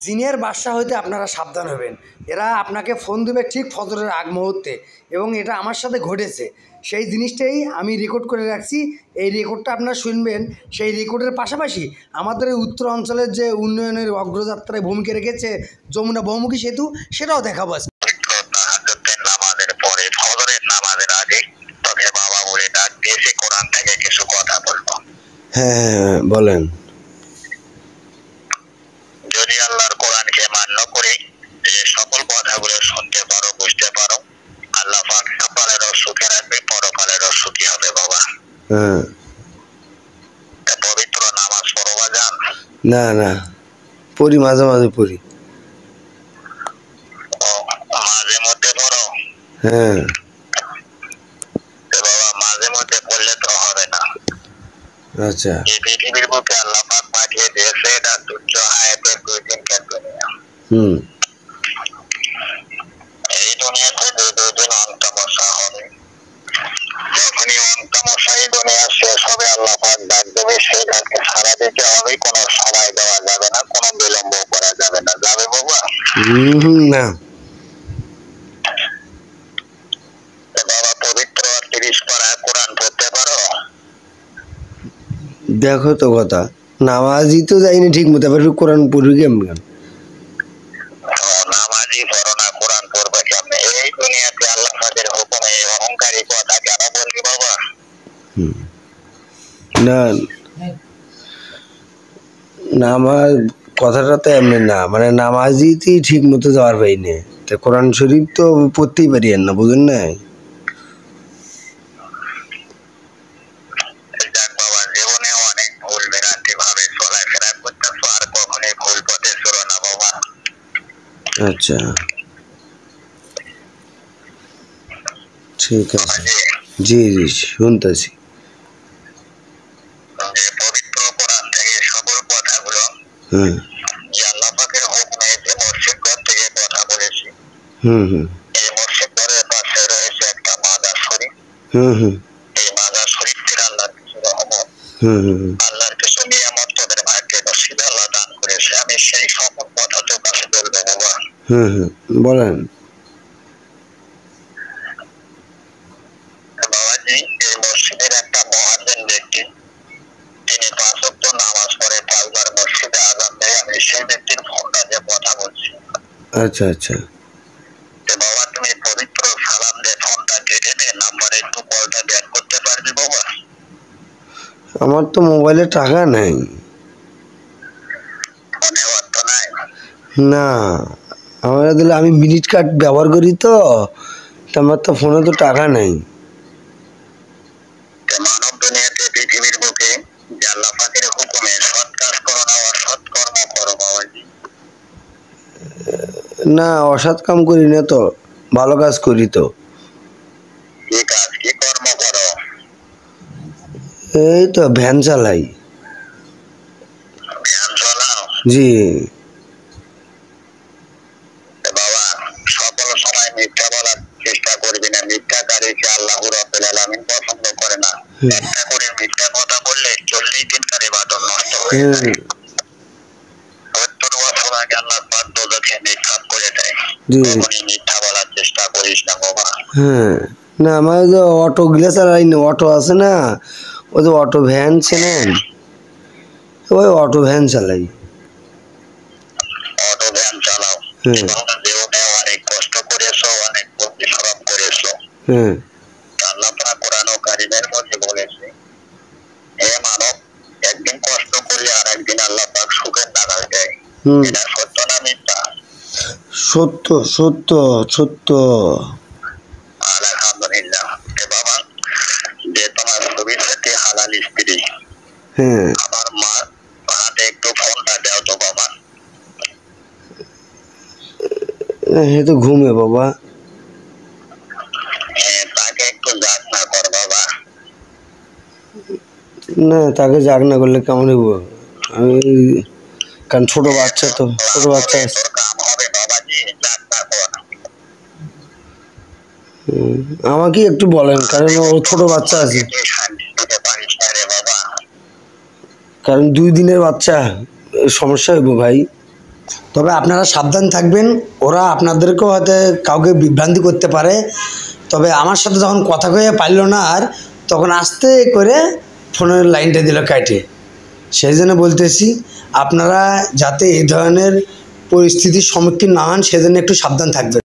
জিনের বাসা হইতে আপনারা সাবধান হবেন। এরা আপনাকে ফোন দেবে ঠিক ফজরের আগ মুহূর্তে, এবং এটা আমার সাথে ঘটেছে। সেই জিনিসটাই আমি রেকর্ড করে রাখছি। এই রেকর্ডটা আপনারা শুনবেন। সেই রেকর্ডের পাশাপাশি আমাদের এই উত্তর অঞ্চলের যে উন্নয়নের অগ্রযাত্রায় ভূমিকা রেখেছে যমুনা বহুমুখী সেতু, সেটাও দেখাবো আজকে। নামাজের পরে ফজরের নামাজের আগে তোকে বাবা বলে ডাক দিয়েছে, কোরআন থেকে কিছু কথা বলবো। হ্যাঁ বলেন। যদি আল্লাহর কোরআনকে মান্য করে যে সকল কথাগুলো শুনতে পারো, বুঝতে পারো, আল্লাহ পাক কপালেরও সুখে রাখবে, পরকালেরও সুখী হবে বাবা। পবিত্র নামাজ পড়বা যান? না না, পড়ি, মাঝে মাঝে পড়ি। মাঝে মধ্যে পড়ো? হ্যাঁ বাবা, মাঝে মধ্যে পড়লে তো হবে না। আচ্ছা। এই পৃথিবীর বুকে আল্লাহ পাক পাঠিয়ে দিয়েছে, এটা তুচ্ছ হায়াতের 2 দিনকার দুনিয়া। এই দুনিয়াতে 2 দিন অন্তমশা হবে। যখনই অন্তমশা এই দুনিয়া শেষ হবে, আল্লাহ পাক ডাক দেবে, সেই ডাকে সাড়া দিতে হবে। কোনো সময় দেওয়া যাবে না, কোনো বিলম্ব করা যাবে না। যাবে বাবা? না বাবা, পবিত্র 30 পারা কোরআন পড়তে পারো? দেখো তো কথা, নামাজই তো যাইনি ঠিক মতো, এবার কোরআন পড়ি কেমন? নামাজই পড়ো না, কোরআন পড়বে কেমনে? এই দুনিয়াতে আল্লাহ পাকের হুকুমে অহংকারী কথা কেন বলবি বাবা? না, নামাজ কথাটা তো এমনি না, মানে নামাজই ঠিক মতো যাওয়ার পাইনি, তা কোরআন শরীফ তো পড়তেই পারি না, বুঝেন না? যাক বাবা, জীবনে অনেক ভুল ভ্রান্তি ভাবে চলাফেরা করতেছো, আর কখনোই ভুল পথে চলো না বাবা। আচ্ছা ঠিক আছে, জি জি শুনতেছি। যে পবিত্র কোরআন থেকে সকল কথাগুলো যে আল্লাহ পাকের হুকুমে যে মসজিদ ঘর থেকে কথা বলেছি, এই মসজিদ ঘরের পাশে রয়েছে একটা মাজার শরীফ। এই মাজার শরীফ থেকে আল্লাহর কিছু রহমত, আল্লাহর কিছু নিয়ামত তোদের ভাগ্যে নসিবে আল্লাহ দান করেছে। আমি সেই সকল কথা তোর কাছে বলবো বাবা। বলেন। বাবাজি, এই মসজিদের একটা মহাজন ব্যক্তি, তিনি 5 ওয়াক্ত নামাজ পড়ে, 5 বার মসজিদে আযান দেয়। আমি সেই ব্যক্তির ফোনটা যে কথা বলছি। আচ্ছা আচ্ছা। বাবা, তুমি পবিত্র সালাম দিয়ে ফোনটা কেটে দে, নাম্বারে একটু কলটা ব্যাক করতে পারবি বাবা? আমার তো মোবাইলে টাকা নাই। ফোনে অর্থ নাই? না, আমার দিলে আমি মিনিট কার্ড ব্যবহার করি তো, আমার তো ফোনে তো টাকা নেই। মানব দুনিয়াতে পৃথিবীর বুকে যে আল্লাহ পাকের হুকুমে সৎ কাজ করো না অসৎ কর্ম করো বাবাজি? না, অসৎ কাম করি না তো, ভালো কাজ করি তো। কি কাজ, কি কর্ম করো? এই তো ভ্যান চালাই। ধ্যান চালাও? জি। বাবা, সকল সময় মিথ্যা বলার চেষ্টা করবি না। মিথ্যাকারীকে আল্লাহ রাব্বুল আলামিন পছন্দ করে না। একটা করে মিথ্যা কথা বললে 40 দিনকার ইবাদত নষ্ট হয়ে যায়। 70 বছর আগে আল্লাহ পাক দোজখে নিক্ষেপ করে দেয়। কখনই মিথ্যা বলার চেষ্টা করিস না বাবা। না, আমার যে অটো গুলা চালাই না, অটো আছে না, ওই যে অটো ভ্যান চেনেন, ওই অটো ভ্যান চালাই। অটো ভ্যান চালাও? জীবনে অনেক কষ্ট করেছো, অনেক পরিশ্রম করেছো। আল্লাহ পাক কোরআন কারীমের মধ্যে বলেছে, হে মানব, একদিন কষ্ট করলে আর একদিন আল্লাহ পাক সুখের নাগাল দেয়। এটা সত্য না মিথ্যা? সত্য সত্য সত্য। আলহামদুলিল্লাহ। বাবা, যে তোমার ভবিষ্যতে হালাল স্ত্রী, আমার মা হাতে একটু ফোনটা দাও তো বাবা। হ্যাঁ তো ঘুমে বাবা। তাকে একটু জাগ না কর বাবা। না, তাকে জাগ না করলে কেমন হইব? আমি কারণ ছোট বাচ্চা তো, ছোট বাচ্চা আছে। আমাকে একটু বলেন, কারণ ও ছোট বাচ্চা আছে, কারণ 2 দিনের বাচ্চা, সমস্যা হইব ভাই। তবে আপনারা সাবধান থাকবেন, ওরা আপনাদেরকেও হয়তো কাউকে বিভ্রান্তি করতে পারে। তবে আমার সাথে যখন কথা কয়ে পারল না আর, তখন আস্তে করে ফোনের লাইনটা দিল কাটে। সেই জন্য বলতেছি আপনারা যাতে এই ধরনের পরিস্থিতির সম্মুখীন না হন, সেজন্য একটু সাবধান থাকবেন।